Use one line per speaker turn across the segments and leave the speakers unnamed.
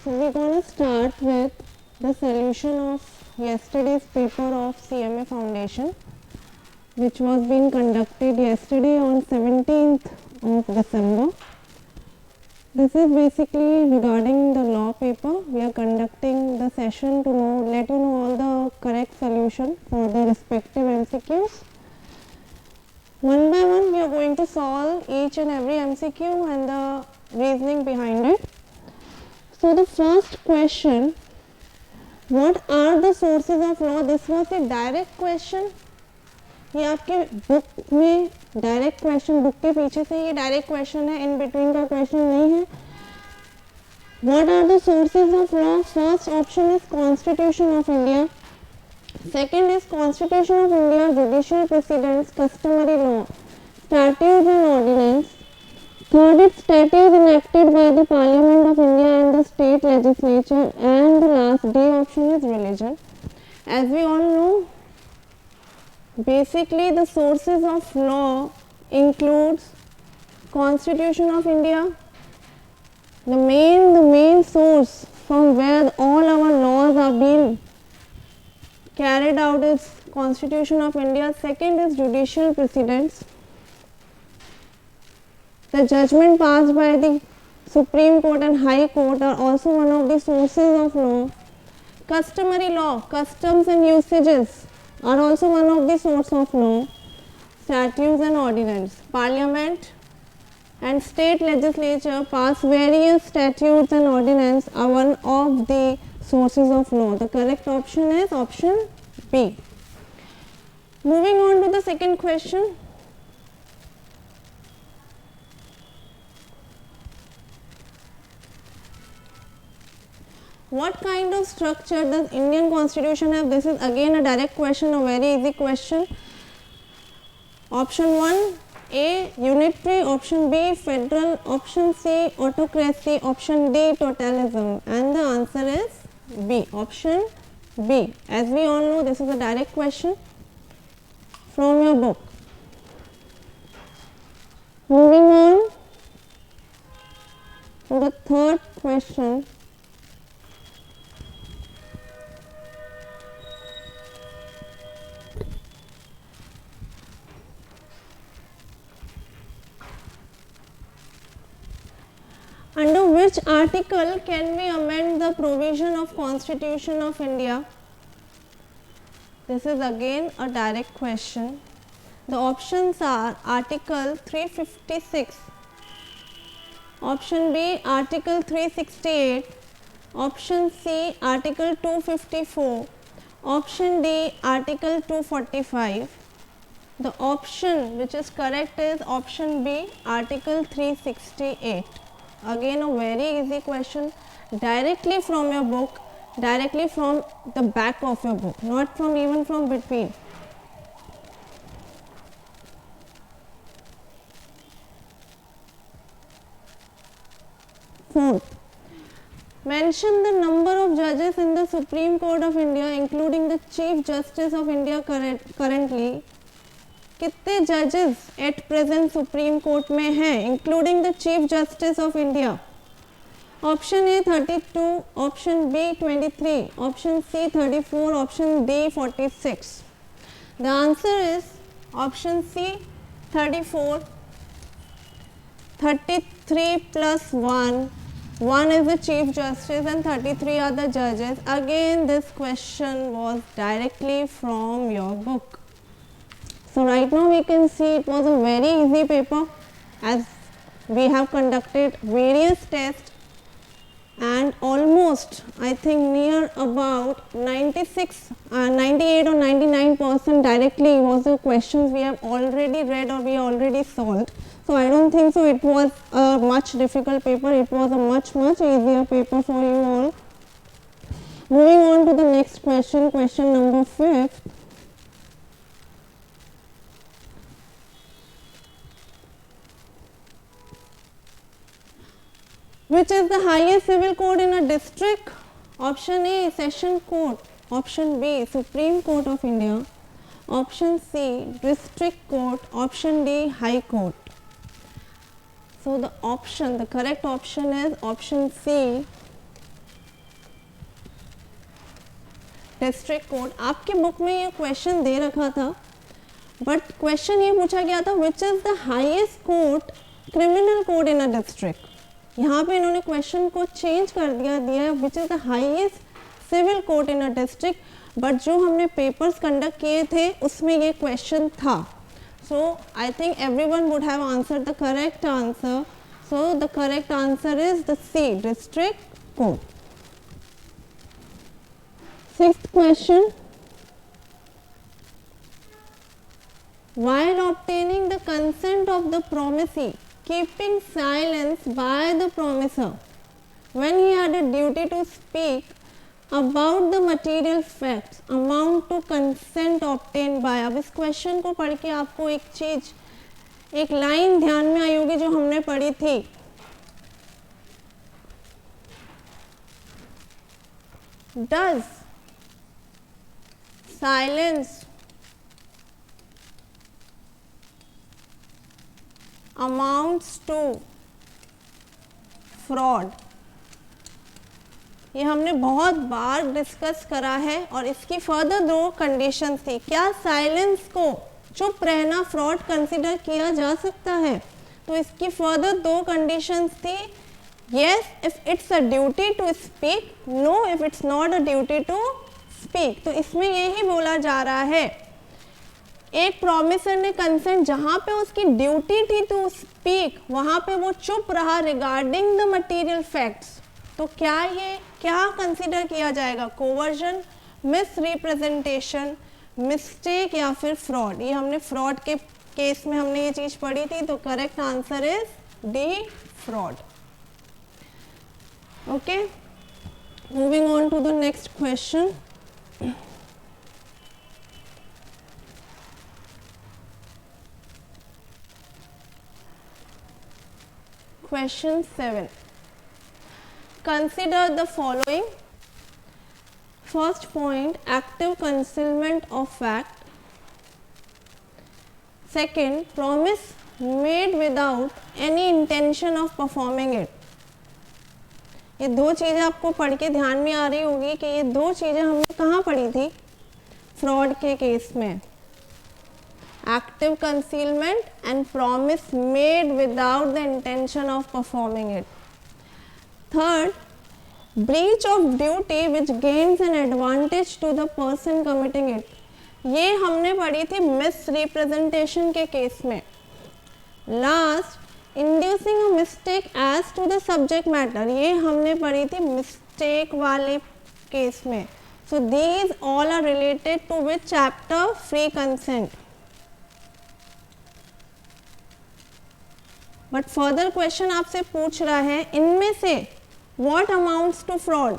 So we're going to start with the solution of yesterday's paper of CMA Foundation, which was being conducted yesterday on 17th of December. This is basically regarding the law paper. We are conducting the session to let you know all the correct solution for the respective MCQs. One by one we are going to solve each and every MCQ and the reasoning behind it. So the first question, what are the sources of law? This was a direct question. ये आपके book में direct question, book के पीछे से ये direct question है, in between का question नहीं है. What are the sources of law? First option is Constitution of India. Second is Constitution of India, judicial precedents, customary law, statutes and ordinance. Third is statutes enacted by the Parliament of India and the state legislature. And the last D option is religion. As we all know, basically the sources of law includes Constitution of India. The main source from where all our laws are being carried out is Constitution of India. Second is judicial precedents. The judgment passed by the Supreme Court and High Court are also one of the sources of law. Customary law, customs and usages are also one of the source of law. Statutes and ordinance, Parliament and state legislature pass various statutes and ordinance are one of the sources of law. The correct option is option B. Moving on to the second question. What kind of structure does Indian Constitution have? This is again a direct question, a very easy question. Option 1, A, unitary, option B, federal, option C, autocracy, option D, totalism, and the answer is B, option B. As we all know, this is a direct question from your book. Moving on to the third question. Under which article can we amend the provision of Constitution of India? This is again a direct question. The options are Article 356, option B Article 368, option C Article 254, option D Article 245. The option which is correct is option B Article 368. Again a very easy question, directly from your book, directly from the back of your book, not from even from between. Fourth, mention the number of judges in the Supreme Court of India including the Chief Justice of India currently. कितने जजेस at present supreme court में हैं including the chief justice of India? Option A 32, option B 23, option C 34, option D 46. The answer is option C 34. 33 plus 1 is the chief justice and 33 are the judges. Again this question was directly from your book. So right now we can see it was a very easy paper as we have conducted various tests and almost I think near about 96, 98 or 99% directly was the questions we have already read or we already solved. So I don't think so it was a much difficult paper, it was a much easier paper for you all. Moving on to the next question, question number 5. Which is the highest civil court in a district? Option A Session Court, option B Supreme Court of India, option C District Court, option D High Court. So the correct option is option C district code, आपके book में ये question दे रखा था, but question ये पूछा गया था which is the highest court criminal code in a district. यहाँ पे इन्होंने क्वेश्चन को चेंज कर दिया which is the highest civil court in a district, but जो हमने पेपर्स कंडक्ट किए थे उसमें ये क्वेश्चन था। So I think everyone would have answered the correct answer, so the correct answer is the C, district code. Sixth question, while obtaining the consent of the promisee, keeping silence by the promiser when he had a duty to speak about the material facts amount to consent obtained by। अब इस question को पढ़ के आपको एक चीज, एक line ध्यान में आई होगी जो हमने पढ़ी थी, does silence amounts to fraud। ये हमने बहुत बार डिस्कस करा है और इसकी फर्दर दो कंडीशंस थी। क्या साइलेंस को, चुप रहना, फ्रॉड कंसिडर किया जा सकता है? तो इसकी फर्दर दो कंडीशंस थी, yes if it's a duty to speak, no if it's not a duty to speak. तो इसमें यही बोला जा रहा है, एक प्रॉमिसर ने कंसेंट, जहां पे उसकी ड्यूटी थी टू स्पीक वहां पे वो चुप रहा रिगार्डिंग द मटेरियल फैक्ट्स, तो क्या ये क्या कंसीडर किया जाएगा? कोवर्जन, मिस रिप्रेजेंटेशन, मिस्टेक या फिर फ्रॉड। ये हमने फ्रॉड के केस में हमने ये चीज पढ़ी थी, तो correct answer is D, fraud. Okay, moving on to the next question. Question 7. Consider the following. First point, active concealment of fact. Second, promise made without any intention of performing it. ये दो चीज़ें आपको पढ़ के ध्यान में आ रही होगी कि ये दो चीज़ें हमने कहाँ पढ़ी थी फ्रॉड के केस में, active concealment and promise made without the intention of performing it. Third, breach of duty which gains an advantage to the person committing it. ये हमने पढ़ी थी misrepresentation के केस में। Last, inducing a mistake as to the subject matter, ये हमने पढ़ी थी mistake वाले केस में। So these all are related to which chapter? Free consent. But further question आपसे पूछ रहा है, इनमें से व्हाट अमाउंट्स टू फ्रॉड,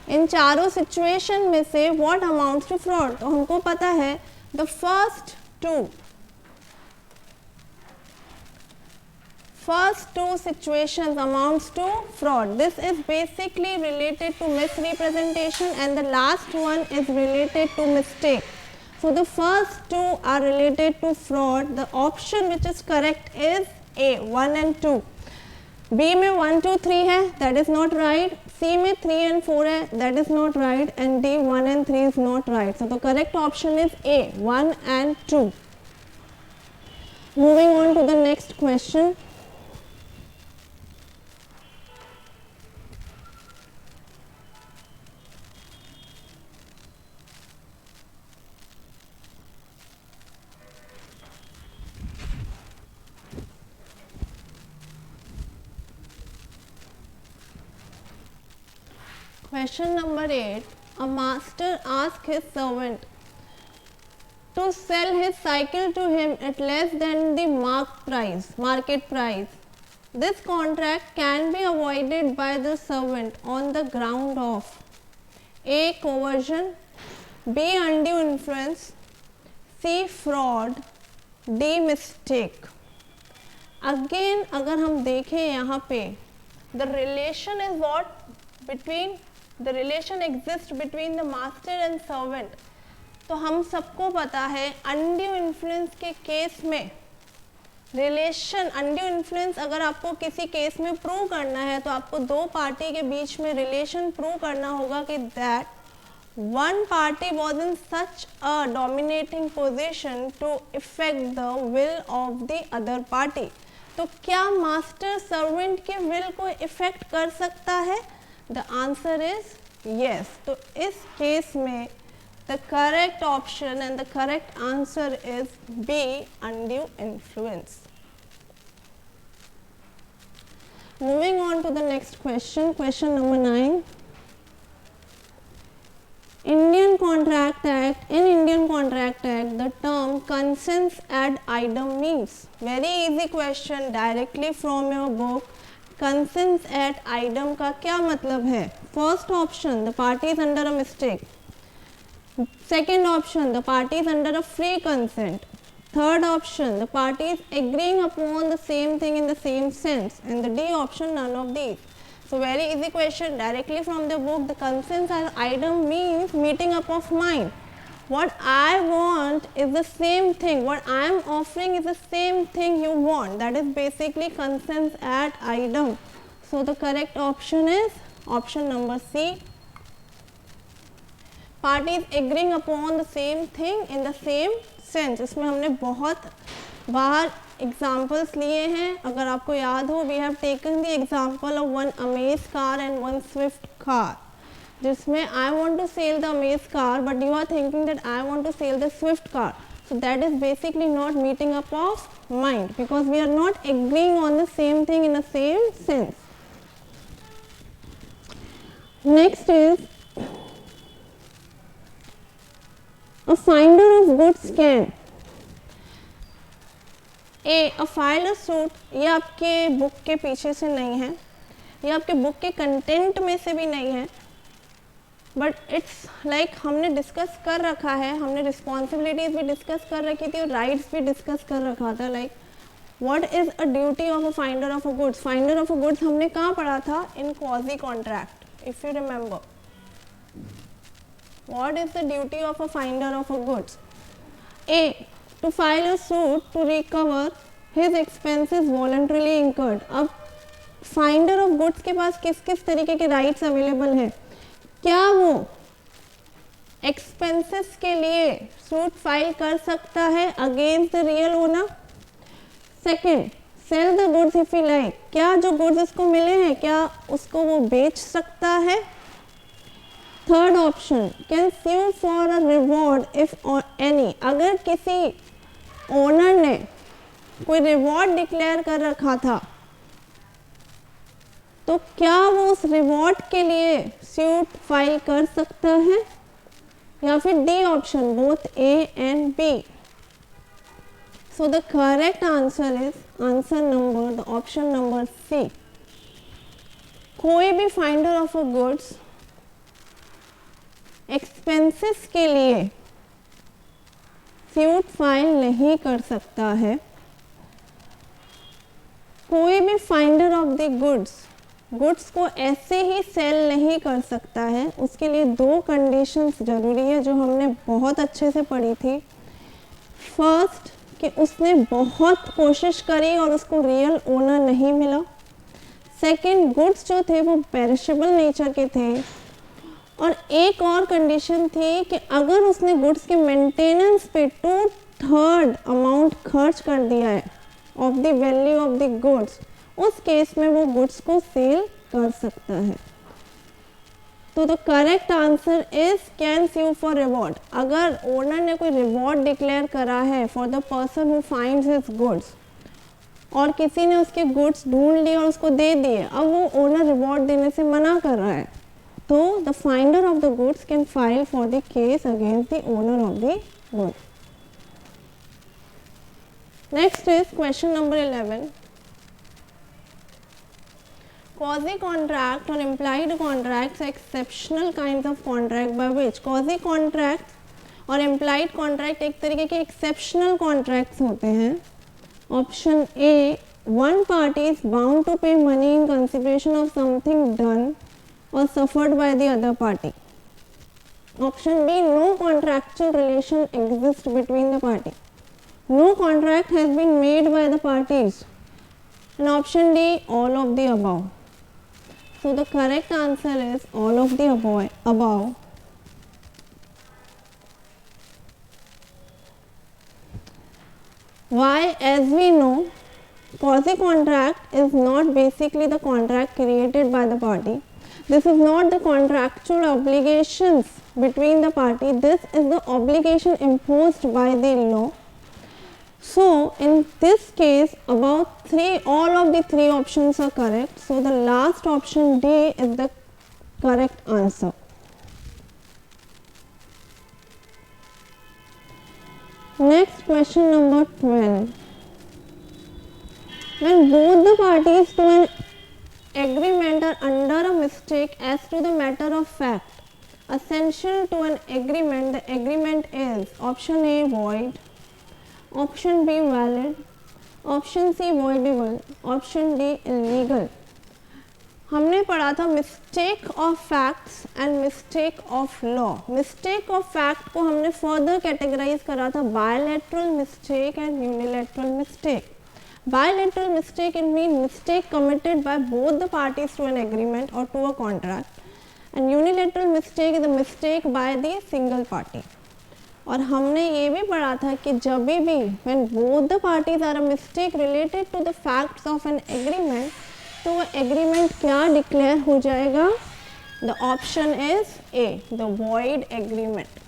इन चारों सिचुएशन में से व्हाट अमाउंट्स टू फ्रॉड। तो हमको पता है the first two situations amounts to fraud. This is basically related to misrepresentation and the last one is related to mistake. So the first two are related to fraud. The option which is correct is A, 1 and 2. B में 1, 2, 3 है, that is not right. C में 3 and 4 है, that is not right. And D, 1 and 3 is not right. So the correct option is A, 1 and 2. Moving on to the next question. Question number 8. A master asked his servant to sell his cycle to him at less than the market price. This contract can be avoided by the servant on the ground of A, coercion, B, undue influence, C, fraud, D, mistake. Again, अगर हम देखें यहाँ पे, the relation is what? The relation exists between the master and servant. तो हम सबको पता है undue influence के केस में रिलेशन, undue influence अगर आपको किसी केस में प्रूव करना है तो आपको दो पार्टी के बीच में रिलेशन प्रूव करना होगा कि that one party was in such a dominating position to affect the will of the other party. तो क्या मास्टर सर्वेंट के विल को इफेक्ट कर सकता है? The answer is yes. तो इस केस में the correct option and the correct answer is B, undue influence. Moving on to the next question, question number 9. Indian Contract Act, in Indian Contract Act, the term consents ad idem means. Very easy question, directly from your book. Consents ad idem का क्या मतलब है? First option, the party is under a mistake. Second option, the party is under a free consent. Third option, the party is agreeing upon the same thing in the same sense. And the D option, none of these. So very easy question, directly from the book. The consent item means meeting up of mind. What I want is the same thing. What I am offering is the same thing you want. That is basically consent at item. So the correct option is option number C. Parties agreeing upon the same thing in the same sense. इसमें हमने बहुत बार examples लिए हैं. अगर आपको याद हो, we have taken the example of one Amaze car and one Swift car, जिसमें I want to sell the Amaze car but you are thinking that I want to sell the Swift car. So that is basically not meeting up of mind because we are not agreeing on the same thing in the same sense. Next is a finder of goods can a file a suit. ये आपके book के पीछे से नहीं है, ये आपके book के कंटेंट में से भी नहीं है, बट इट्स लाइक हमने डिस्कस कर रखा है. हमने रिस्पॉन्सिबिलिटीज भी डिस्कस कर रखी थी और राइट्स भी डिस्कस कर रखा था. Like what is a duty of a finder of a goods. Finder of a goods हमने कहाँ पढ़ा था? In quasi contract, if you remember. What is the duty of a finder of a goods? A. To file a suit to recover his expenses voluntarily incurred. अब finder of goods के पास किस किस तरीके के राइट्स अवेलेबल हैं? क्या वो expenses के लिए सूट फाइल कर सकता है against the real owner? Second, sell the goods if he like. क्या जो गुड्स उसको मिले हैं क्या उसको वो बेच सकता है? Third option, can sue for a reward if any. अगर किसी ओनर ने कोई रिवॉर्ड डिक्लेयर कर रखा था तो क्या वो उस रिवॉर्ड के लिए सूट फाइल कर सकता है? या फिर D option, both A and B. So the correct answer is answer number, the option number C. कोई भी finder of a goods expenses के लिए सूट फाइल नहीं कर सकता है. कोई भी फाइंडर ऑफ द गुड्स को ऐसे ही सेल नहीं कर सकता है. उसके लिए दो कंडीशंस ज़रूरी है जो हमने बहुत अच्छे से पढ़ी थी. फर्स्ट, कि उसने बहुत कोशिश करी और उसको रियल ओनर नहीं मिला. सेकंड, गुड्स जो थे वो पेरिशेबल नेचर के थे. और एक और कंडीशन थी कि अगर उसने गुड्स के मेंटेनेंस पे 2/3 अमाउंट खर्च कर दिया है of the value of the goods, उस केस में वो गुड्स को सेल कर सकता है. तो the correct answer is can sue for reward. अगर ओनर ने कोई रिवॉर्ड डिक्लेयर करा है for the person who finds his goods और किसी ने उसके गुड्स ढूंढ लिए और उसको दे दिए, अब वो ओनर रिवॉर्ड देने से मना कर रहा है, तो the finder of the goods can file for the case against the owner of the good. Next is question number 11. Quasi contract or implied contracts are exceptional kinds of contract by which quasi contracts और implied contract एक तरीके के exceptional contracts होते हैं. Option A, one party is bound to pay money in consideration of something done or suffered by the other party. Option B, no contractual relation exists between the party. No contract has been made by the parties. And option D, all of the above. So the correct answer is all of the above. Why? As we know, quasi contract is not basically the contract created by the party. This is not the contractual obligations between the party. This is the obligation imposed by the law. So in this case, all of the three options are correct. So the last option D is the correct answer. Next, question number 12. When both the parties to an agreement are under a mistake as to the matter of fact essential to an agreement, the agreement is option A void, option B valid, option C voidable, option D illegal. हमने पढ़ा था mistake of facts and mistake of law. Mistake of fact को हमने further categorise करा था bilateral mistake and unilateral mistake. Bilateral mistake it means mistake committed by both the parties to an agreement or to a contract, and unilateral mistake is a mistake by the single party. और हमने ये भी पढ़ा था कि जब भी when both the parties are a mistake related to the facts of an agreement, तो वो agreement क्या डिक्लेयर हो जाएगा? The option is A, the void agreement.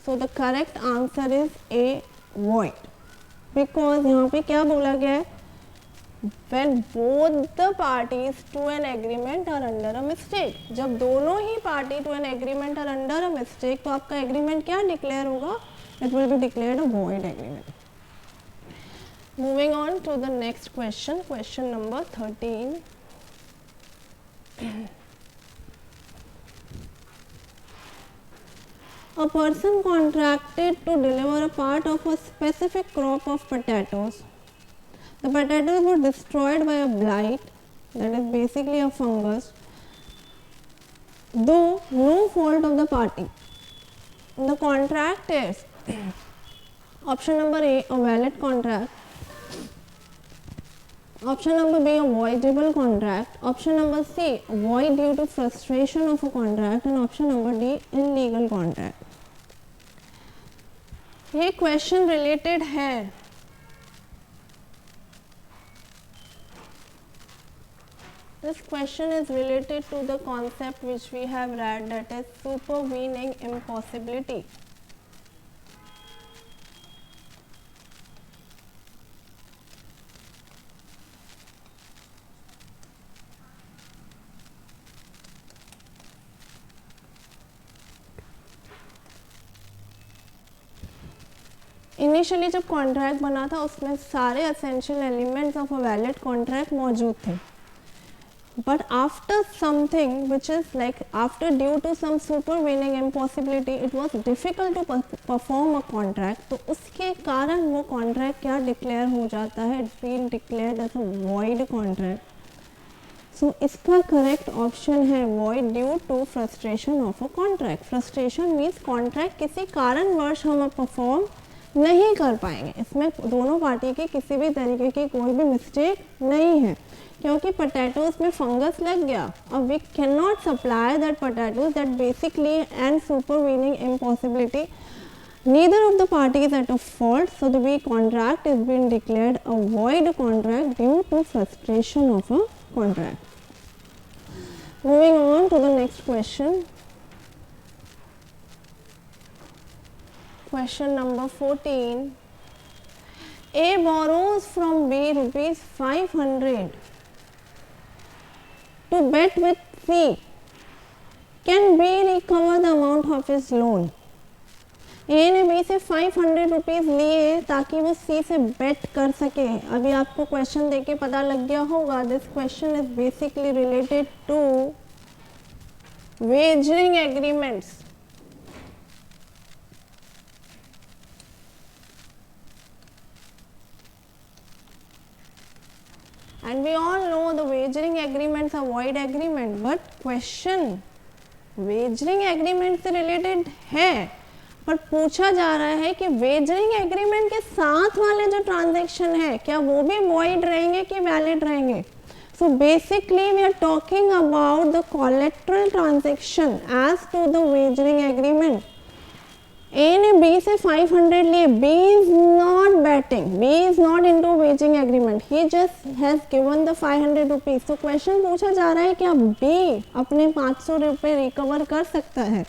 So the correct answer is A, void, because यहाँ पे क्या बोला गया है? When both the parties to an agreement are under a mistake. जब दोनों ही party to an agreement are under a mistake, तो आपका agreement क्या declare होगा? It will be declared a void agreement. Moving on to the next question, question number 13. A person contracted to deliver a part of a specific crop of potatoes. The potatoes were destroyed by a blight, that is basically a fungus, though no fault of the party. The contract is option number A, a valid contract, option number B, a voidable contract, option number C, void due to frustration of a contract, and option number D, illegal contract. ये question related है This question is related to the concept which we have read, that is supervening impossibility. Initially जब contract बना था उसमें सारे essential elements of a valid contract मौजूद थे, but after something which is like after due to some supervening impossibility it was difficult to perform a contract, तो उसके कारण वो कॉन्ट्रैक्ट क्या डिक्लेयर हो जाता है? It's been declared as a void contract. So इसका करेक्ट ऑप्शन है void due to frustration of a contract. Frustration means contract किसी कारणवश हम परफॉर्म नहीं कर पाएंगे. इसमें दोनों पार्टी की किसी भी तरीके की कोई भी मिस्टेक नहीं है, क्योंकि पोटैटोज में फंगस लग गया. अब we can not supply that potatoes, that basically and supervening impossibility. Neither of the parties is at a fault, so the weak contract is being declared a void contract due to frustration of a contract. Moving on to the next question. Question number 14. A borrows from B rupees 500 to bet with C. Can B recover the amount of his loan? ए ने B से 500 rupees लिए ताकि वो सी से बेट कर सके. अभी आपको क्वेश्चन देख के पता लग गया होगा, this question is basically related to wagering agreements. And we all know the wagering agreements are void agreement, but question wagering agreement से related है, पर पूछा जा रहा है कि वेजरिंग एग्रीमेंट के साथ वाले जो ट्रांजैक्शन है क्या वो भी वॉइड रहेंगे कि वैलिड रहेंगे. So basically we are talking about the collateral transaction as to the wagering agreement. A ने बी से 500 लिए, B is not betting, B is not into waging agreement, he just has given the 500 rupees. तो question पूछा जा रहा है क्या B अपने 500 रुपये रिकवर कर सकता है?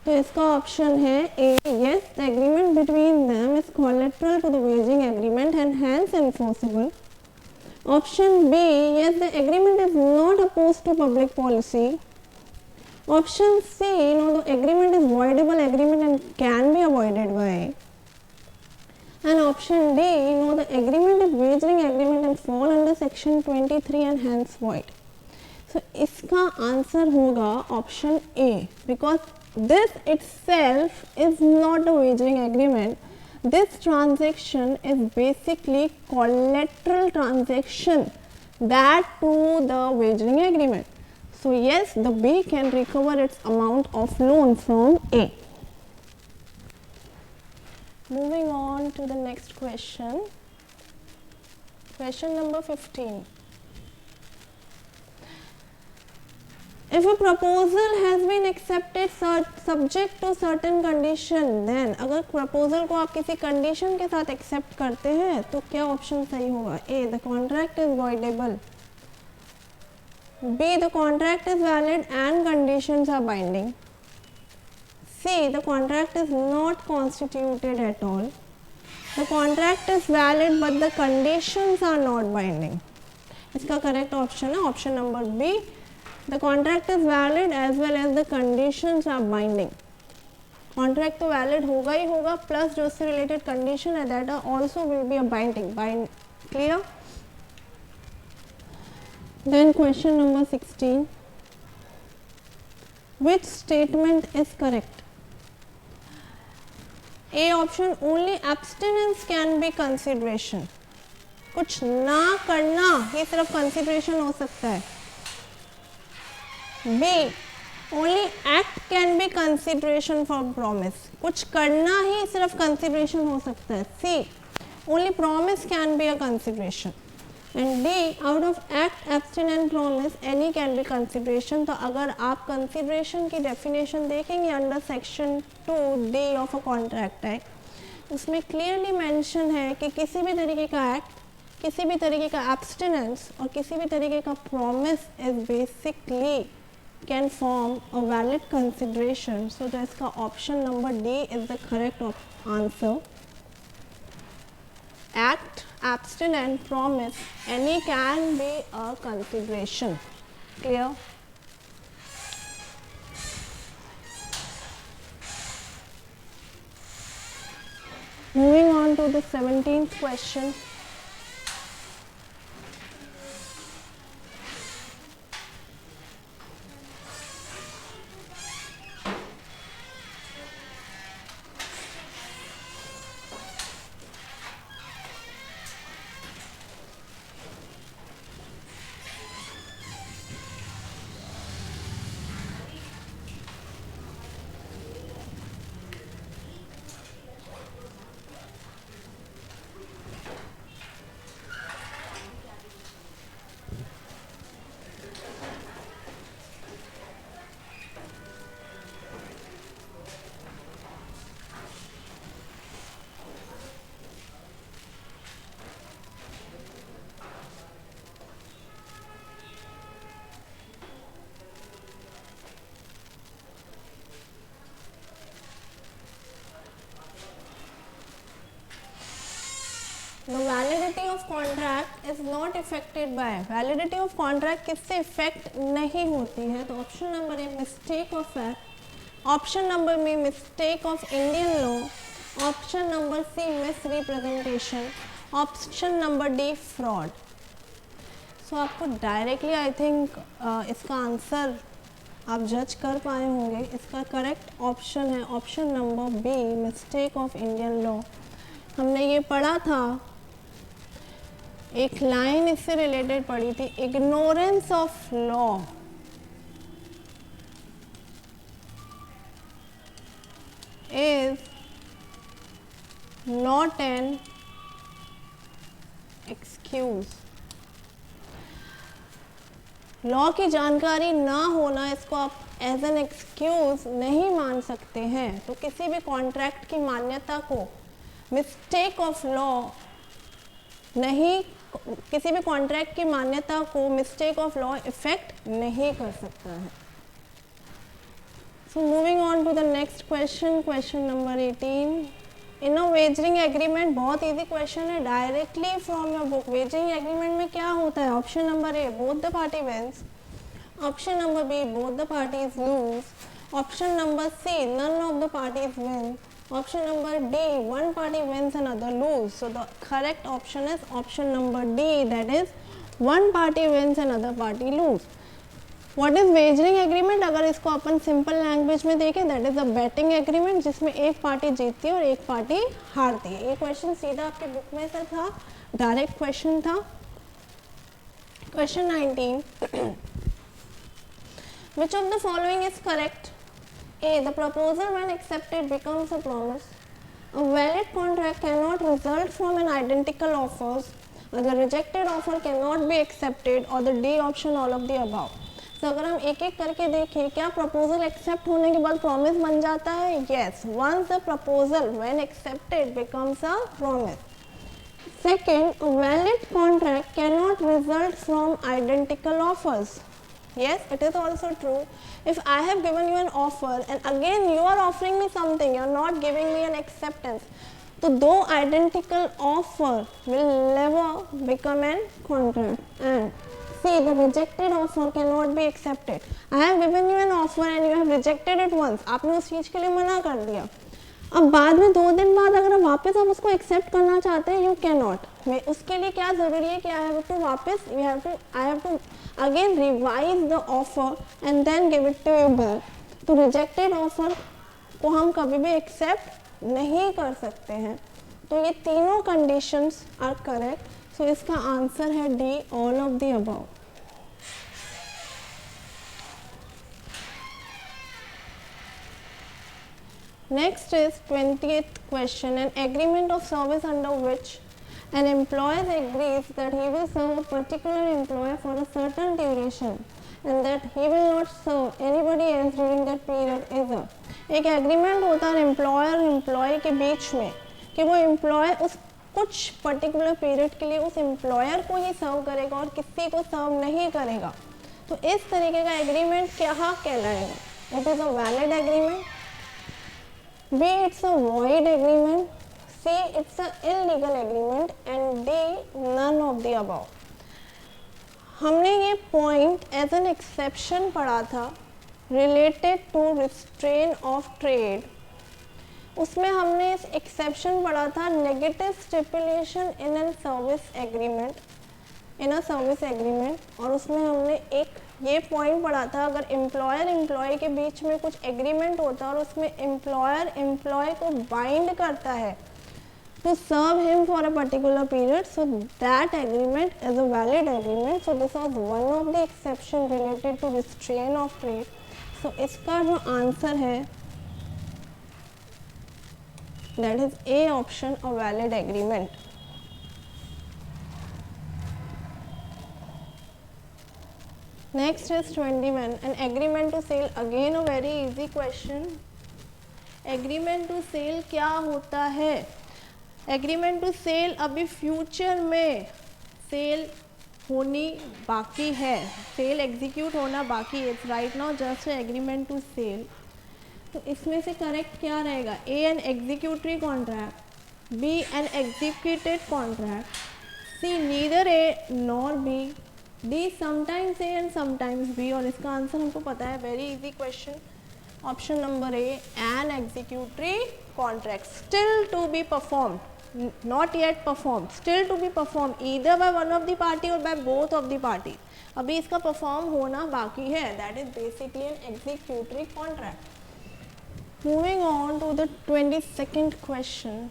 तो इसका ऑप्शन है A, yes the agreement between them is collateral to the wagering agreement and hence enforceable. Option B, yes the agreement is not oppose to public policy. Option C, no, the agreement is voidable agreement and can be avoided by. And option D, no, the agreement is wagering agreement and fall under section 23 and hence void. So इसका answer होगा option A, because this itself is not a wagering agreement. This transaction is basically collateral transaction that to the wagering agreement. So yes, the B can recover its amount of loan from A. Moving on to the next question. Question number 15. If a proposal has been accepted subject to certain condition, then अगर proposal को आप किसी condition के साथ accept करते हैं तो क्या option सही होगा? A, the contract is voidable. B, the contract is valid and conditions are binding. C, the contract is not constituted at all. The contract is valid but the conditions are not binding. इसका correct option है option number B. The contract is valid as well as the conditions are binding. Contract तो valid होगा ही होगा plus जो उससे related condition है that also will be a binding. Clear? Then question number 16. Which statement is correct? A option, only abstinence can be consideration. कुछ ना करना ये सिर्फ consideration हो सकता है. B, only act can be consideration for promise. कुछ करना ही सिर्फ consideration हो सकता है. C, only promise can be a consideration. And D, out of act, abstain and promise, any can be consideration. तो अगर आप consideration की definition देखेंगे under section 2D of a contract act, उसमें clearly mention है कि किसी भी तरीके का act, किसी भी तरीके का abstinence और किसी भी तरीके का promise is basically can form a valid consideration. So तो इसका option number D is the correct answer. Act, abstain and promise, any can be a consideration. Clear? Moving on to the 17th question. The validity of contract is not affected by. Validity of contract किससे affect नहीं होती है? तो option number A, mistake of fact. Option number B, mistake of Indian law. Option number C, misrepresentation. Option number D, fraud. So आपको directly I think इसका answer आप जज कर पाए होंगे. इसका करेक्ट ऑप्शन है option number B, mistake of Indian law. हमने ये पढ़ा था, एक लाइन इससे रिलेटेड पढ़ी थी, ignorance of law is not an excuse. Law की जानकारी ना होना इसको आप एज एन एक्सक्यूज नहीं मान सकते हैं। तो किसी भी कॉन्ट्रैक्ट की मान्यता को मिस्टेक ऑफ लॉ नहीं, किसी भी कॉन्ट्रैक्ट की मान्यता को मिस्टेक ऑफ लॉ इफेक्ट नहीं कर सकता है। So moving on to the next question, question number 18। In a wagering agreement, बहुत इजी क्वेश्चन है, directly from your book. Wagering agreement में क्या होता है? Option number A, both the party wins. Option number B, both the parties lose. Option number C, none of the parties win. Option number D, one party wins and other lose. So the correct option is option number D, that is one party wins and other party lose. What is wagering agreement? अगर इसको अपन simple language में देखें, that is a betting agreement जिसमें एक party जीतती है और एक पार्टी हारती है। ये क्वेश्चन सीधा आपके बुक में से था, डायरेक्ट क्वेश्चन था। Question 19, which of the following is correct? A, the proposal when accepted becomes a promise. A valid contract cannot result from an identical offers. The rejected offer cannot be accepted, or the D option, all of the above. तो अगर हम एक एक करके देखें, क्या proposal accept होने के बाद प्रॉमिस बन जाता है? Yes, once the proposal when accepted becomes a promise. Second, a valid contract cannot result from identical offers. Yes, it is also true. If I have given you an offer and again you are offering me something, you are not giving me an acceptance, so though identical offer will never become an contract. And see, the rejected offer cannot be accepted. I have given you an offer and you have rejected it once. आपने उस चीज़ के लिए मना कर दिया। अब बाद में 2 दिन बाद अगर वापस आप उसको एक्सेप्ट करना चाहते हैं, यू कैन नॉट। उसके लिए क्या ज़रूरी है कि I have to again revise the offer and then give it to you back. तो रिजेक्टेड ऑफर को हम कभी भी एक्सेप्ट नहीं कर सकते हैं। तो ये तीनों कंडीशंस आर करेक्ट। सो इसका आंसर है D, all of the above. Next is 20th question, an agreement of service under which an employer agrees that he will serve a particular employer for a certain duration and that he will not serve anybody else during that period is a। एक agreement होता है employer employ के बीच में कि वो employer उस कुछ particular period के लिए उस एम्प्लॉयर को ही सर्व करेगा और किसी को सर्व नहीं करेगा। तो इस तरीके का एग्रीमेंट क्या कहलाएगा? It is a valid agreement, B, it's a void agreement, C, it's a illegal agreement, and D, none of the above. हमने ये point as an exception पढ़ा था related to restraint of trade। उसमें हमने इस exception पढ़ा था negative stipulation in a service agreement, और उसमें हमने एक ये पॉइंट पढ़ा था, अगर एम्प्लॉयर एम्प्लॉय के बीच में कुछ एग्रीमेंट होता है और उसमें एम्प्लॉयर एम्प्लॉय को बाइंड करता है to serve him for a particular period, so that agreement is a valid agreement. So this was one of the exception related to restrain of trade. So इसका जो answer है that is A option, a valid agreement. Next is 21, an agreement to sale, again a very easy question। agreement to sale क्या होता है? agreement to sale अभी future में sale होनी बाकी है, सेल एग्जीक्यूट होना बाकी है, right now just agreement to sale. तो इसमें से करेक्ट क्या रहेगा? A, an executory contract, B, an executed contract, C, neither A nor B, D, sometimes A and sometimes B. और इसका आंसर हमको पता है, very easy question, option number A, an executory contract, still to be perform, not yet perform, still to be perform either by one of the party और by both of the party. अभी इसका perform होना बाकी है, that is basically an executory contract. Moving on to the 22nd question.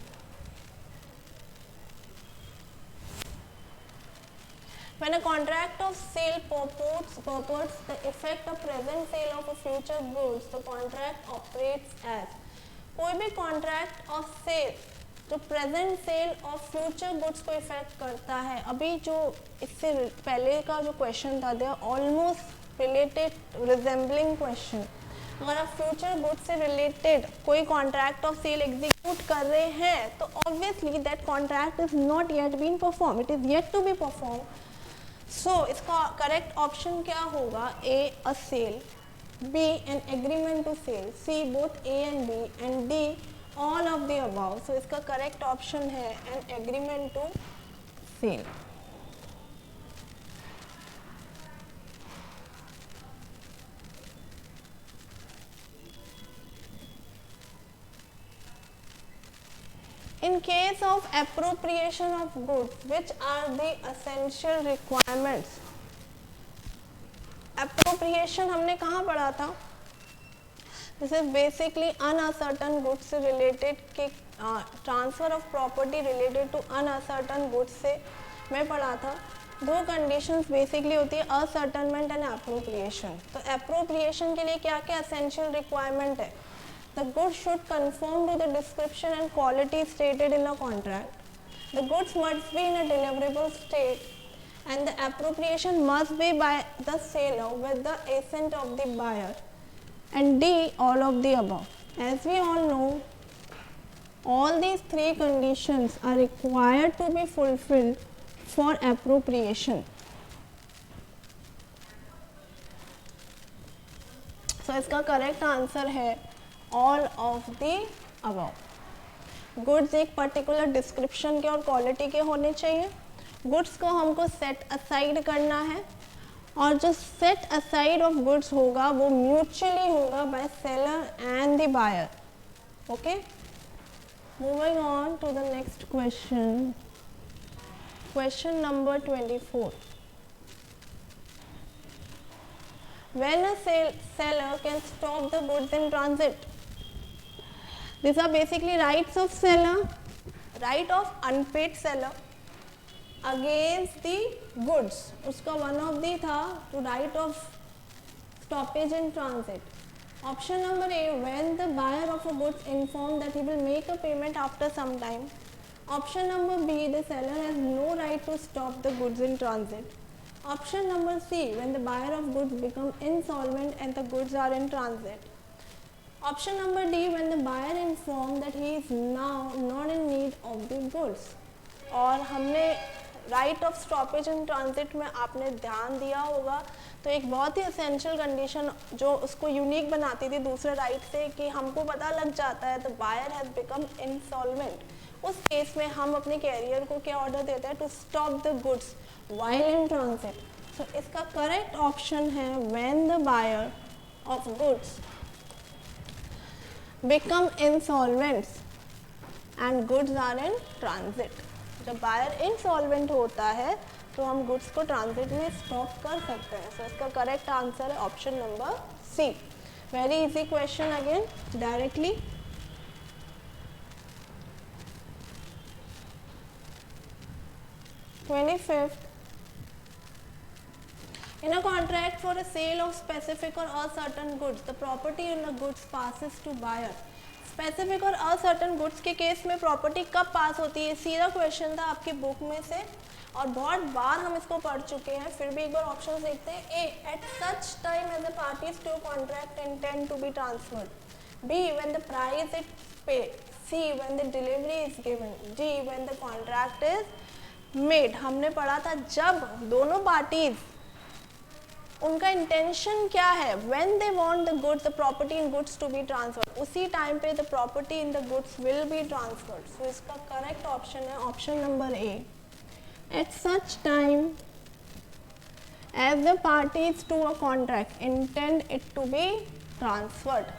When a contract of sale purports the effect of present sale of a future goods, the contract operates as। कोई भी contract of sale जो present sale of future goods को effect करता है, अभी जो इससे पहले का जो क्वेश्चन था, they are almost related resembling question. अगर आप फ्यूचर गुड्स से रिलेटेड कोई कॉन्ट्रैक्ट ऑफ सेल एग्जीक्यूट कर रहे हैं तो obviously that contract is not yet been perform, it is yet to be perform. So इसका करेक्ट ऑप्शन क्या होगा? A a sale, B an agreement to sale, C both A and B, and D all of the above. So इसका correct option है N agreement to sell. In case of appropriation of goods, which are the essential requirements? Appropriation हमने कहाँ पढ़ा था? This is basically uncertain goods से related के transfer of property related to uncertain goods से मैं पढ़ा था. दो conditions basically होती है ascertainment and appropriation. तो appropriation के लिए क्या क्या essential requirement है? The goods should conform to the description and quality stated in a contract. The goods must be in a deliverable state, and the appropriation must be by the seller with the assent of the buyer. And D, all of the above. As we all know, all these three conditions are required to be fulfilled for appropriation. So इसका correct answer है all of the above. Goods एक particular description के और quality के होने चाहिए. Goods को हमको सेट असाइड करना है और जो सेट असाइड ऑफ गुड्स होगा वो म्यूचुअली होगा by seller and the buyer. Okay, moving on to the next question. Question number 24. When a seller can stop the goods in transit. These are basically rights of seller, right of unpaid seller against the goods. उसका one of the था to right of stoppage in transit. Option number A, when the buyer of a goods informed that he will make a payment after some time. Option number B, the seller has no right to stop the goods in transit. Option number C, when the buyer of goods become insolvent and the goods are in transit. Option number D, when the buyer informed that he is now not in need of the goods. और हमने right of stoppage in transit में आपने ध्यान दिया होगा तो एक बहुत ही असेंशियल कंडीशन जो उसको यूनिक बनाती थी दूसरे राइट से कि हमको पता लग जाता है the buyer has become insolvent. उस केस में हम अपने कैरियर को क्या ऑर्डर देते हैं? To stop the goods while in transit. So इसका करेक्ट ऑप्शन है when the buyer of goods become insolvent and goods are in transit. जब बायर इंसॉल्वेंट होता है तो हम गुड्स को ट्रांजिट में स्टॉप कर सकते हैं. So इसका करेक्ट आंसर है option number C. Very easy question again directly. In a contract for a sale of specific or uncertain goods, the property in the goods passes to buyer. Specific और uncertain goods के case में property कब पास होती है? सीधा question था आपकी book में से और बहुत बार हम इसको पढ़ चुके हैं. फिर भी एक बार ऑप्शन देखते हैं. A, at such time as the parties to a contract intend to be transferred. B, when the price is paid. C, when the delivery is given. D, when the contract is made. हमने पढ़ा था जब दोनों parties उनका intention क्या है? When they want the goods, the property in goods to be transferred, उसी time पे the property in the goods will be transferred. So इसका करेक्ट ऑप्शन है option number A. At such time as the parties to a contract intend it to be transferred.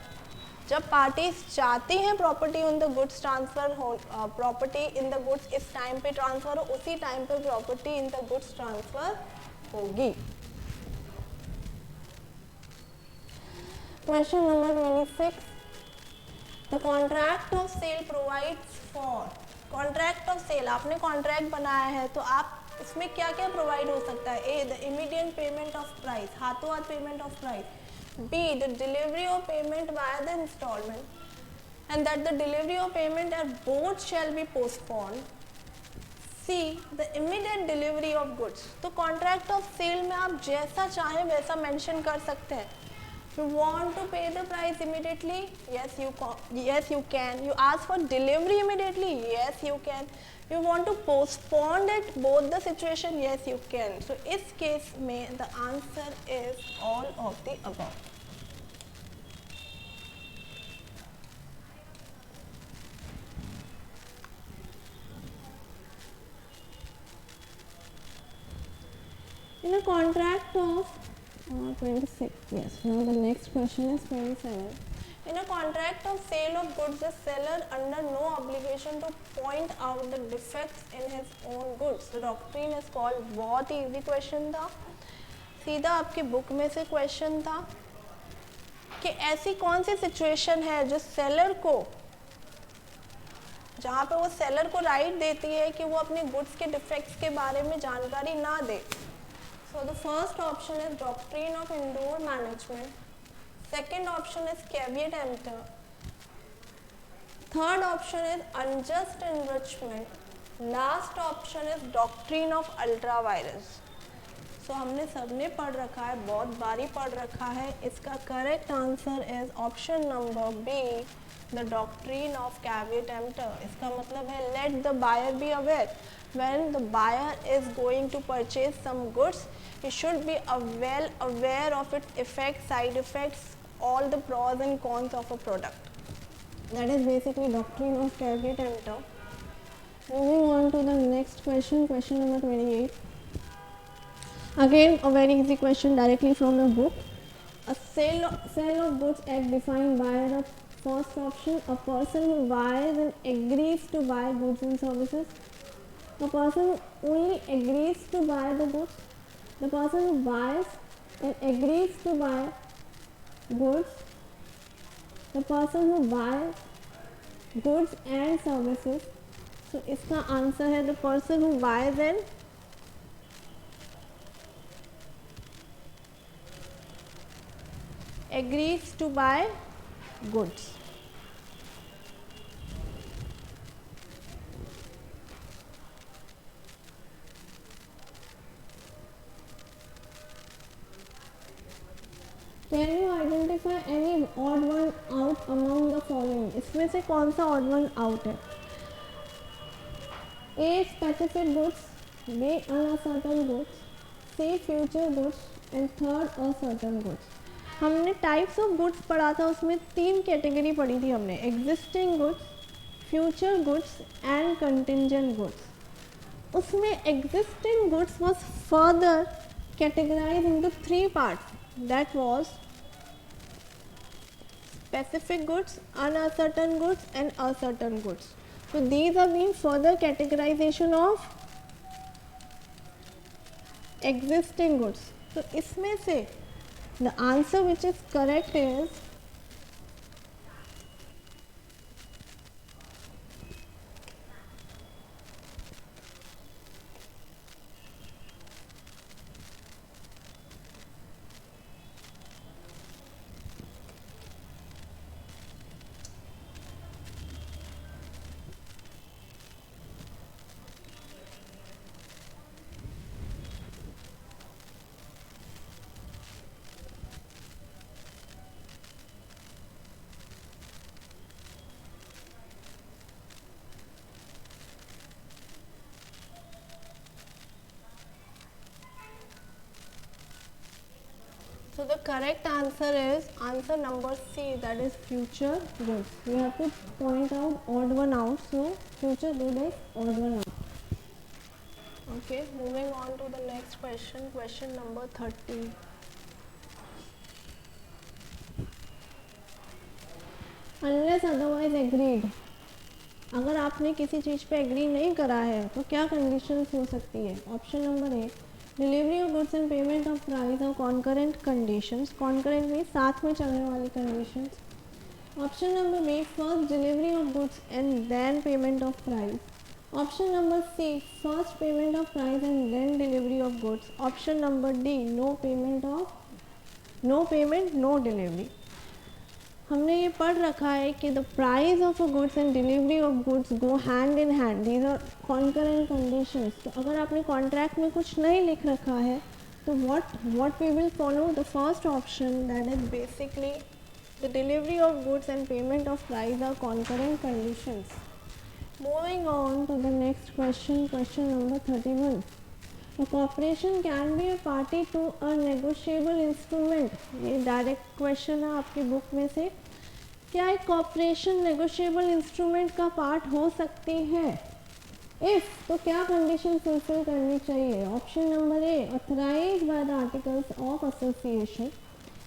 जब parties चाहती हैं property in the goods transfer हो, property in the goods इस time पे transfer हो, उसी time पे property in the goods transfer होगी. Question number 26. The contract of sale provides for. Contract of sale, आपने contract बनाया है तो आप इसमें क्या क्या प्रोवाइड हो सकता है? A, the immediate payment of price, हाथों हाथ payment of price. B, the delivery of payment via the installment, and that the delivery of payment and both shall be postponed. C, the immediate delivery of goods. तो contract of sale में आप जैसा चाहें वैसा mention कर सकते हैं.
You want to pay the price immediately? Yes, you can. You ask for delivery immediately? Yes, you can. You want to postpone it, both the situation? Yes, you can. So इस case में the answer is all of the above.
In a contract of 26, yes, now the next question is 27.
In a contract of sale of goods, the seller under no obligation to point out the defects in his own goods. The doctrine is called. बहुत easy question था, सीधा आपके book में से question था कि ऐसी कौन सी सिचुएशन है जो सेलर को, जहाँ पे वो सेलर को राइट देती है कि वो अपने गुड्स के डिफेक्ट्स के बारे में जानकारी ना दे. So the first option is doctrine of indoor management. Second option is caveat emptor. Third option is unjust enrichment. Last option is doctrine of ultra virus. So हमने सबने पढ़ रखा है, बहुत बारी पढ़ रखा है. इसका correct answer is option number B, the doctrine of caveat emptor. इसका मतलब है let the buyer be aware. When the buyer is going to purchase some goods, he should be well aware of its effects, side effects, all the pros and cons of a product.
That is basically doctrine of caveat emptor. Moving on to the next question, question number 28. Again, a very easy question directly from the book. A sale of goods act defined by the first option, a person who buys and agrees to buy goods and services. The person who only agrees to buy the goods. The person who buys and agrees to buy goods. The person who buys goods and services. So इसका answer है the person who buys and agrees to buy goods. Can you identify any odd one out among the following? इसमें से कौन सा odd one out है? A. Specific goods, B. Uncertain goods, C. Future goods and third uncertain goods. हमने types of goods पढ़ा था, उसमें 3 category पढ़ी थी हमने, existing goods, future goods and contingent goods. उसमें existing goods was further categorized into 3 parts. That was specific goods, uncertain goods and uncertain goods. So these are being further categorization of existing goods. So इसमें से the answer which is correct is So the correct answer is answer number C, that is future goods. You have to point out odd one out. So future good is odd one out.
Okay, moving on to the next question, question number 30.
Unless otherwise agreed. अगर आपने किसी चीज़ पे agree नहीं करा है तो क्या conditions हो सकती है? Option number A, delivery of goods and payment of price और कॉन्करेंट कंडीशंस. कॉन्करेंट में साथ में चलने वाली conditions. Option number B, first delivery of goods and then payment of price. Option number C, first payment of price and then delivery of goods. Option number D, no payment no delivery. हमने ये पढ़ रखा है कि the price of a goods and delivery of goods go hand in hand. These are concurrent conditions. तो अगर आपने contract में कुछ नहीं लिख रखा है
So what we will follow? The first option, that is basically the delivery of goods and payment of price are concurrent conditions. Moving on to the next question, question number 31. A corporation can be a party to a negotiable instrument. ये direct question है आपकी book में से. क्या एक corporation negotiable instrument का part हो सकती है? इफ, तो क्या कंडीशन फुलफिल करनी चाहिए? Option number A, authorise by the articles of association.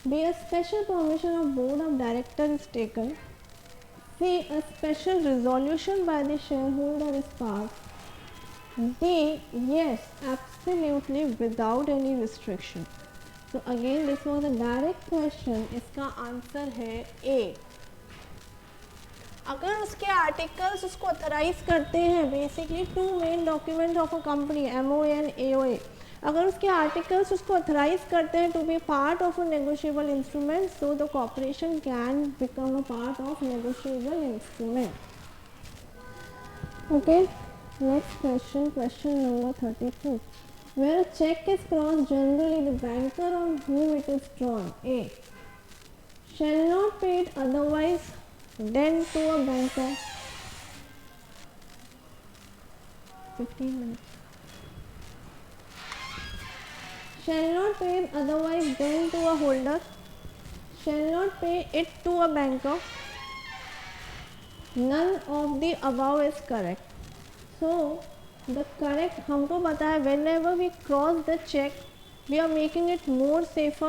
B, a special permission of board of director is taken. C, a special resolution by the share holder is pass. D, yes, absolutely without any restriction. So again this was a direct question. इसका answer है A. अगर उसके articles उसको authorise करते हैं, basically two main document of a company MOA and AOA, अगर उसके articles उसको ऑथराइज करते हैं to be part of a negotiable instrument, so the corporation can become a part of negotiable instrument. Okay. Next question, question number 32. Where a check is crossed, generally the banker on whom it is drawn, A, shall not pay it otherwise than to a banker. 15 minutes. Shall not pay it otherwise than to a holder. Shall not pay it to a banker. None of the above is correct. So the correct, हमको पता है whenever we cross the check we are making it more safer,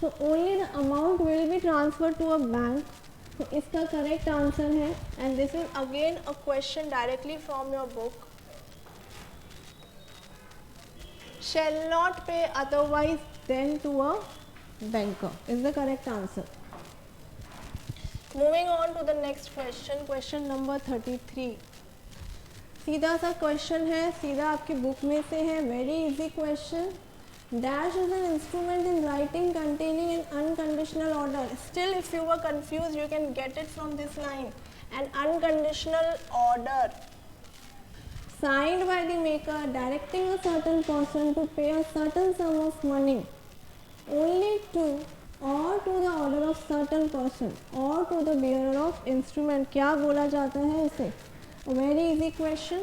so only the amount will be transferred to a bank. तो इसका correct answer है, and this is again a question directly from your book. Shall not pay otherwise than to a banker is the correct answer. Moving on to the next question, question number 33. सीधा सा question है, सीधा आपकी book में से है, very easy question. Dash is an instrument in writing containing N unconditional order. Still if you were confuse you can get it from this line. N unconditional order signed by the maker directing a certain person to pay a certain sum of money only to or to the order of certain person or to the bearer of instrument. क्या बोला जाता है इसे? A very easy question.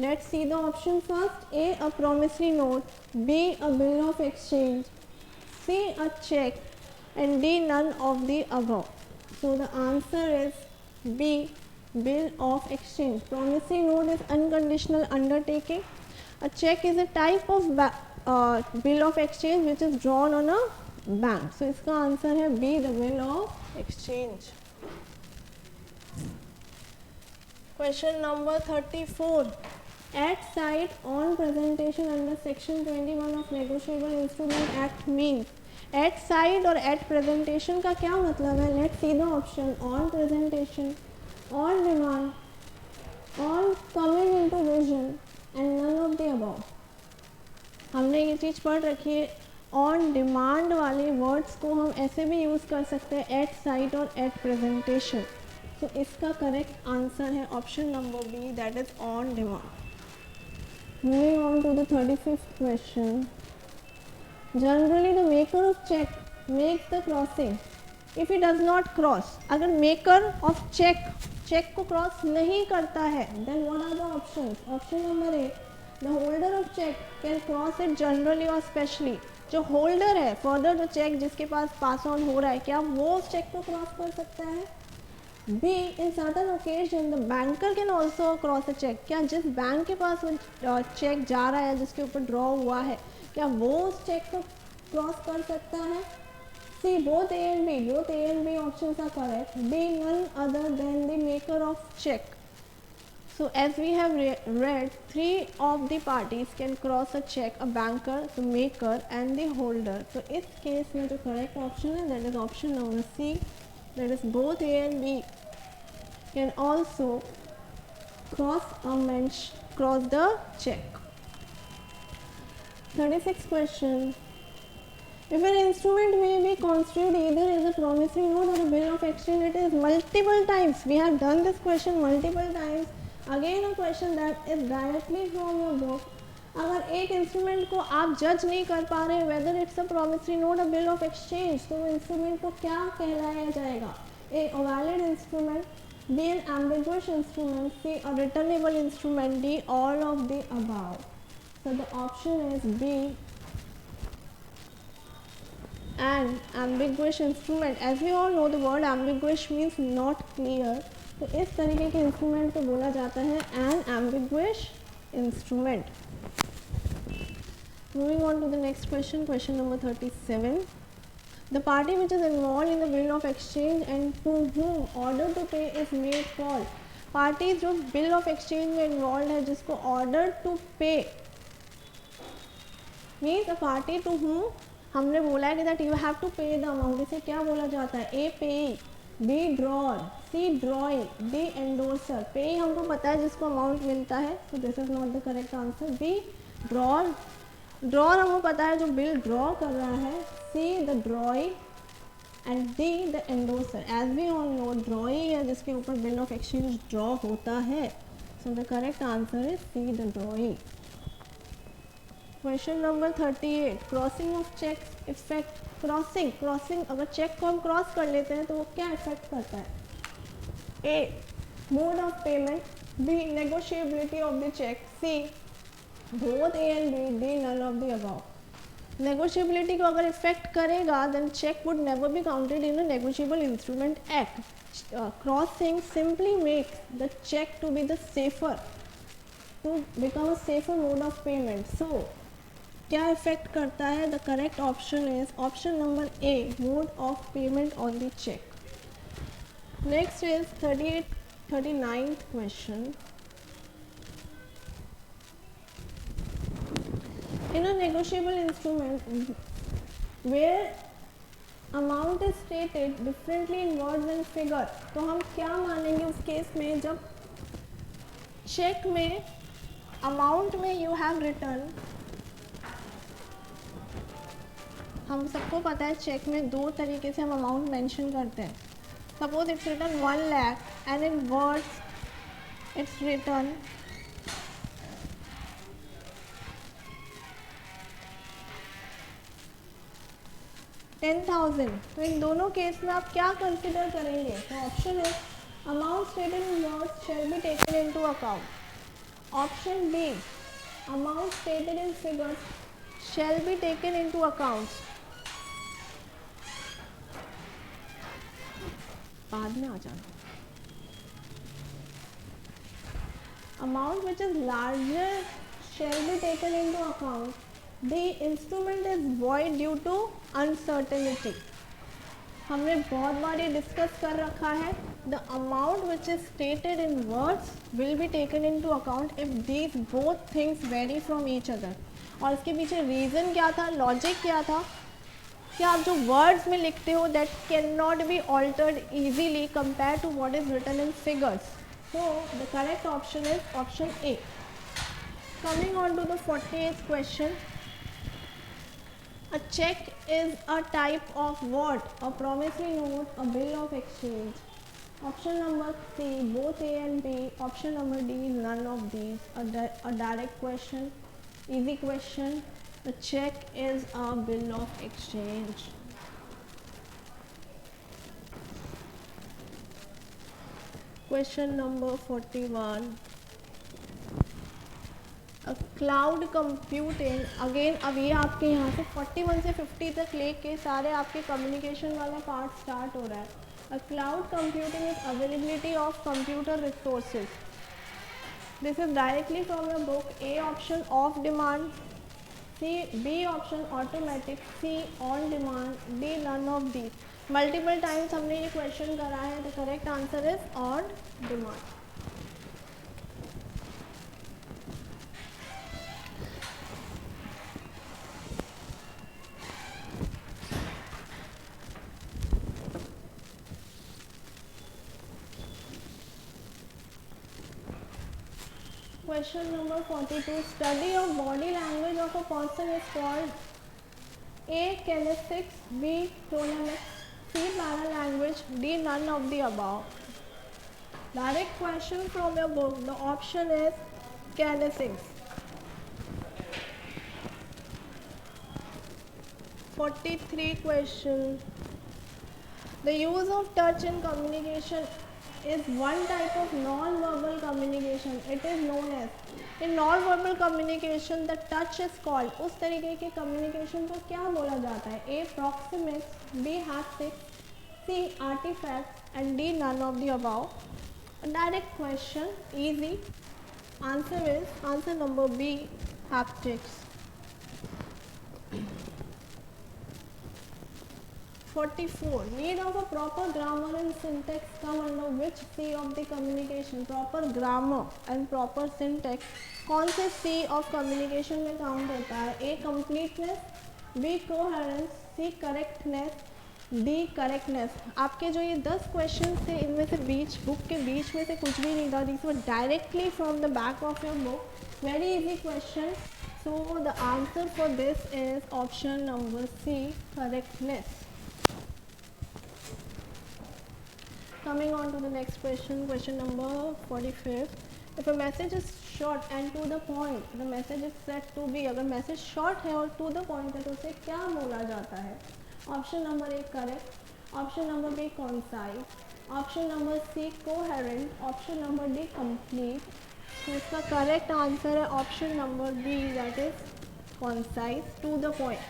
Let's see the option first. A, a promissory note. B, a bill of exchange. C, a check. And D, none of the above. So the answer is B, bill of exchange. Promissory note is unconditional undertaking. A check is a type of bill of exchange which is drawn on a bank. So इसका answer है B, the bill of exchange. Question number 34. At side on presentation under section 21 of Negotiable Instrument Act means. At side और at presentation का क्या मतलब है? Let's see the option. On presentation, on demand, on coming into vision and none of the above. हमने ये चीज़ पढ़ रखी है. ऑन डिमांड वाले वर्ड्स को हम ऐसे भी यूज़ कर सकते हैं, एट साइट और एट प्रेजेंटेशन. तो इसका करेक्ट आंसर है option number B, that is on demand. Moving on to the 35th question. Generally the maker of cheque makes the crossing if he does not cross. अगर maker of cheque को cross नहीं करता है, then what are the options? Option number A, the holder of cheque can cross it generally और specially. जो holder है, further जो check जिसके पास पास ऑन हो रहा है, क्या वो उस चेक को क्रॉस कर सकता है? B, in certain occasion the banker can also cross a check. क्या जिस बैंक के पास वो चेक जा रहा है, जिसके ऊपर ड्रॉ हुआ है, क्या वो उस चेक को क्रॉस कर सकता है? C, both A and B options are correct. B, none other than the maker of check. So as we have read, three of the parties can cross a check: a banker, the maker and the holder. So इस case में जो correct option है, that is option number C. That is both A and B can also cross the check. 36th question. If an instrument may be construed either as a promissory note or a bill of exchange, it is multiple times. We have done this question multiple times. Again a question that is directly from your book. अगर एक instrument को आप जज नहीं कर पा रहे whether it's a promissory note a bill of exchange, तो इंस्ट्रूमेंट को क्या कहलाया जाएगा? A valid instrument, B an ambiguous instrument, C a returnable instrument, D all of the above. So the option is B, an ambiguous instrument. As we all know, the word ambiguous means not clear. तो इस तरीके के instrument को बोला जाता है an ambiguous instrument. Moving on to the next question, question number 37. The party which is involved in the bill of exchange and to whom order to pay is made called. Party जो bill of exchange में involve है, जिसको order to pay means a party to whom हमने बोला है कि that you have to pay the amount, इसे क्या बोला जाता है? A payee, B drawer, C drawee, D endorser. Payee हमको पता है जिसको अमाउंट मिलता है, तो this is not the correct answer. B drawer, drawer हमको पता है जो बिल ड्रॉ कर रहा है. C the drawee and D the endorser. As we all know drawee है जिसके ऊपर बिल ऑफ एक्सचेंज ड्रॉ होता है. So the correct answer is C the drawee. Question number 38. Crossing of cheque effect. Crossing, crossing अगर cheque को हम cross कर लेते हैं तो वो क्या इफेक्ट करता है? A mode of payment, B negotiability of the cheque, C both A and B, D none of the above. Negotiability को अगर इफेक्ट करेगा then cheque would never be counted in a negotiable instrument act. Crossing simply makes the cheque to be the safer, to become a safer mode of payment. So क्या effect करता है? The correct option is option number A, mode of payment on the cheque. Next is 39th question. In a negotiable instrument where amount is stated differently in words and figure, तो हम क्या मानेंगे उस case में जब check में amount में you have return, हम सबको पता है चेक में दो तरीके से हम अमाउंट मेंशन करते हैं. Suppose it's return 1 lakh and in words it's return 10,000. तो इन दोनों केस में आप क्या कंसिडर करेंगे? तो ऑप्शन है amount stated in words shall be taken into account. Option B amount stated in figures shall be taken into accounts. बाद में आ जाना. Amount which is larger shall be taken into account. The instrument is void due to uncertainty. हमने बहुत बार ये discuss कर रखा है. The amount which is stated in words will be taken into account if these both things very from each other. और इसके पीछे रीज़न क्या था, लॉजिक क्या था कि आप जो वर्ड्स में लिखते हो that can not be altered easily compare to what is written in figures. So the correct option is option A. Coming on to the 48th क्वेश्चन. A check is a type of what? A promissory note, a bill of exchange. Option number C, both A and B. Option number D, none of these. A direct question, easy question. A check is a bill of exchange. Question number 41. Cloud computing. Again अब ये आपके यहाँ से 41 से 50 तक लेके सारे आपके कम्युनिकेशन वाला पार्ट स्टार्ट हो रहा है. A cloud computing is availability of computer resources. This is directly from your book. A option of demand, C B option automatic, C on demand, D none of the. Multiple times हमने ये question करा है. The correct answer is on demand. Question number 42. Study of body language of a person is called A. Kinesics, B. Chronemics, C. Paralanguage, D. None of the above. Direct question from your book. The option is kinesics. 43 question. The use of touch in communication is one type of non-verbal communication. It is known as, in non-verbal communication the touch is called. उस तरीके के communication को क्या बोला जाता है? A. proxemics, B. haptics, C. artifacts and D. none of the above. A direct question, easy. Answer is answer number B. haptics. 44. Need of a proper grammar and syntax come under which C of the communication? Proper grammar and proper syntax कौन से C of communication में count होता है? A. completeness, B. coherence, C. correctness, D. correctness. आपके जो ये 10 question थे इनमें से बीच बुक के बीच में से कुछ भी नहीं था. These were directly from the back of your book. Very easy question. So the answer for this is option number C, correctness. Coming on to the next question, question number 45. If a message is short and to the point, the message is said to be. अगर message short है और to the point है तो उसे क्या बोला जाता है? Option number A correct, option number B concise, option number C coherent, option number D complete. तो इसका correct answer है option number B, that is concise, to the point.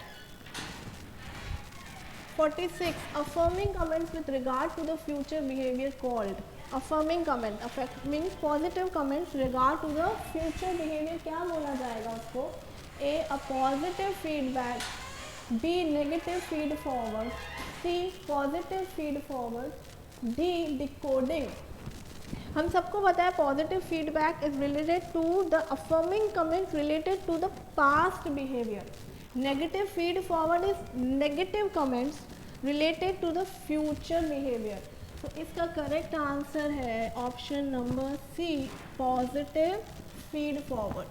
46. Affirming comments with regard to the future behavior called. Affirming comment, affirming positive comments regard to the future behavior क्या बोला जाएगा उसको? A. a positive feedback, B. negative feed forward, C. positive feed forward, D. decoding. हम सबको पता है positive feedback is related to the affirming comment related to the past behaviour. Negative feed forward is negative comments related to the future behaviour. तो इसका correct answer है option number C, positive feed forward.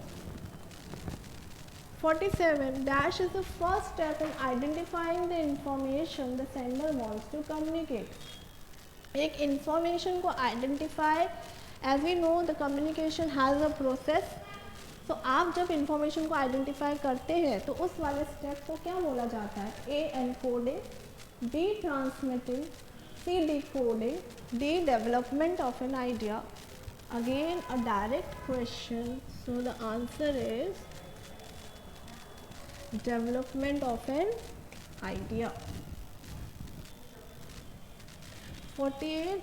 47. Dash is the first step in identifying the information the sender wants to communicate. एक information को identify, as we know the communication has a process. तो आप जब information को identify करते हैं तो उस वाले स्टेप को क्या बोला जाता है? A. Encoding, B. Transmitting, C. Decoding, D. Development of an idea. Again a direct question, so the answer is development of an idea. 48.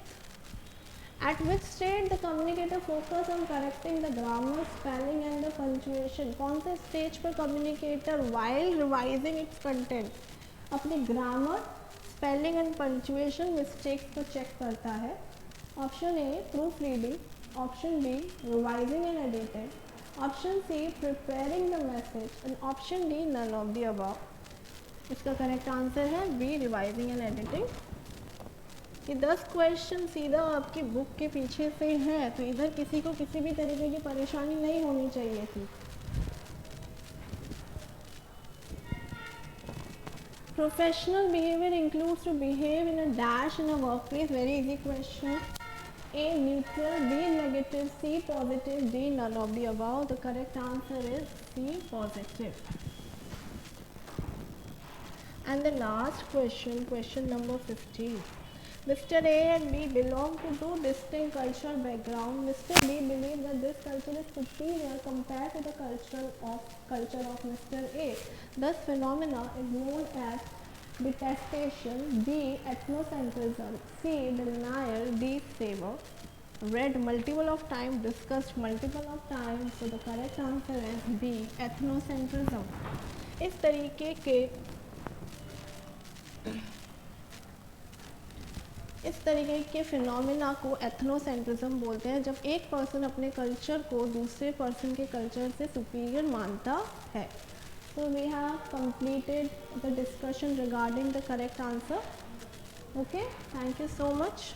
At which stage the communicator focus on correcting the grammar, spelling and the punctuation. कौन से stage पर communicator while revising its content अपने grammar, spelling and punctuation mistakes को check करता है? Option A proofreading, option B revising and editing, option C preparing the message and option D none of the above. इसका correct answer है B, revising and editing. ये 10 question सीधा आपकी book के पीछे से हैं, तो इधर किसी को किसी भी तरीके की परेशानी नहीं होनी चाहिए थी. Professional behaviour includes to behave in a dash in a work place. Very easy question. A neutral, B negative, C positive, D none of the above. The correct answer is C, positive. And the last question, question number 50. Mr. A and B belong to two distinct cultural backgrounds. Mr. B believes that this culture is superior compared to the culture of Mr. A. Thus, phenomena is known as detestation, B. ethnocentrism, C. denial, D. savor. Read multiple of times, discussed multiple of times. So the correct answer is B. ethnocentrism. इस तरीके के phenomena को ethnocentrism बोलते हैं, जब एक person अपने culture को दूसरे पर्सन के कल्चर से सुपीरियर मानता है. So we have completed the discussion regarding the correct answer. Okay, thank you so much.